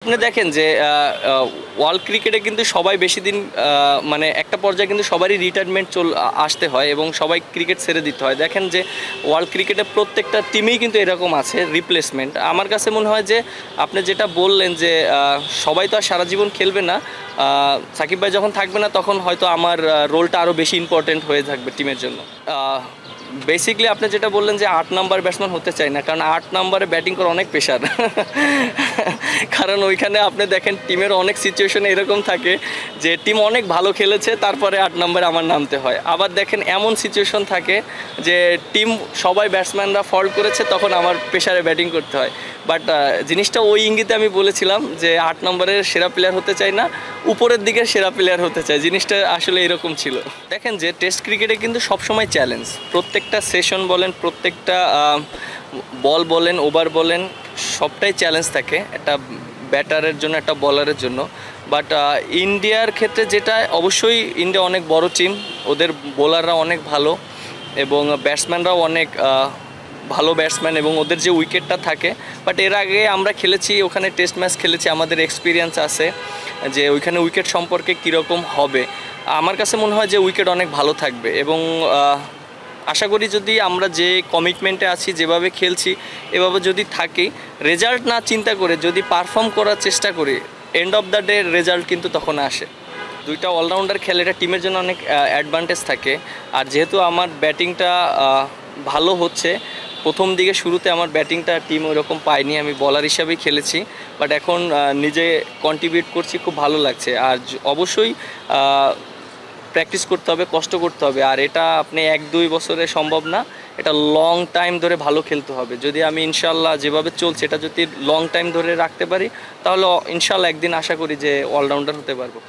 আপনি দেখেন যে ওয়ার্ল্ড ক্রিকেটে কিন্তু সবাই বেশি দিন মানে একটা পর্যায়ে কিন্তু সবারই রিটায়ারমেন্ট আসতে হয় এবং সবাই ক্রিকেট ছেড়ে দিতে হয়। দেখেন যে ওয়ার্ল্ড ক্রিকেটে প্রত্যেকটা টিমেই কিন্তু এরকম আছে রিপ্লেসমেন্ট। আমার কাছে মনে হয় যে আপনি যেটা বললেন যে সবাই তো আর সারা জীবন খেলবে না, সাকিব ভাই যখন থাকবে না তখন হয়তো আমার রোলটা আরও বেশি ইম্পর্টেন্ট হয়ে থাকবে টিমের জন্য। বেসিকলি আপনি যেটা বললেন যে ৮ নাম্বার ব্যাটসম্যান হতে চাই না, কারণ ৮ নাম্বারে ব্যাটিং করা অনেক প্রেশার। কারণ ওইখানে আপনি দেখেন টিমের অনেক সিচুয়েশনে এরকম থাকে যে টিম অনেক ভালো খেলেছে, তারপরে ৮ নাম্বারে আমার নামতে হয়। আবার দেখেন এমন সিচুয়েশন থাকে যে টিম সবাই ব্যাটসম্যানরা ফল্ট করেছে, তখন আমার প্রেশারে ব্যাটিং করতে হয়। বাট জিনিসটা ওই ইঙ্গিতে আমি বলেছিলাম যে ৮ নম্বরের সেরা প্লেয়ার হতে চাই না, উপরের দিকের সেরা প্লেয়ার হতে চাই। জিনিসটা আসলে এরকম ছিল। দেখেন যে টেস্ট ক্রিকেটে কিন্তু সবসময় চ্যালেঞ্জ, প্রত্যেকটা সেশন বলেন, প্রত্যেকটা বল বলেন, ওভার বলেন, সবটাই চ্যালেঞ্জ থাকে একটা ব্যাটারের জন্য, একটা বলারের জন্য। বাট ইন্ডিয়ার ক্ষেত্রে যেটা, অবশ্যই ইন্ডিয়া অনেক বড় টিম, ওদের বোলাররা অনেক ভালো এবং ব্যাটসম্যানরাও অনেক ভালো ব্যাটসম্যান এবং ওদের যে উইকেটটা থাকে। বাট এর আগে আমরা খেলেছি, ওখানে টেস্ট ম্যাচ খেলেছি, আমাদের এক্সপিরিয়েন্স আছে যে ওইখানে উইকেট সম্পর্কে কীরকম হবে। আমার কাছে মনে হয় যে উইকেট অনেক ভালো থাকবে এবং আশা করি যদি আমরা যে কমিটমেন্টে আছি, যেভাবে খেলছি, এভাবে যদি থাকি, রেজাল্ট না চিন্তা করে যদি পারফর্ম করার চেষ্টা করি, end of the day result কিন্তু তখন আসে। দুইটা অলরাউন্ডার খেলে এটা টিমের জন্য অনেক অ্যাডভান্টেজ থাকে। আর যেহেতু আমার ব্যাটিংটা ভালো হচ্ছে, প্রথম দিকে শুরুতে আমার ব্যাটিংটা টিম ওইরকম পায়নি, আমি বলার হিসাবেই খেলেছি। বাট এখন নিজে কন্ট্রিবিউট করছি, খুব ভালো লাগছে। আর অবশ্যই প্র্যাকটিস করতে হবে, কষ্ট করতে হবে। আর এটা আপনি ১-২ বছরে সম্ভব না, এটা লং টাইম ধরে ভালো খেলতে হবে। যদি আমি ইনশাল্লাহ যেভাবে চলছে এটা যদি লং টাইম ধরে রাখতে পারি, তাহলে ইনশাল্লাহ একদিন আশা করি যে অলরাউন্ডার হতে পারবো।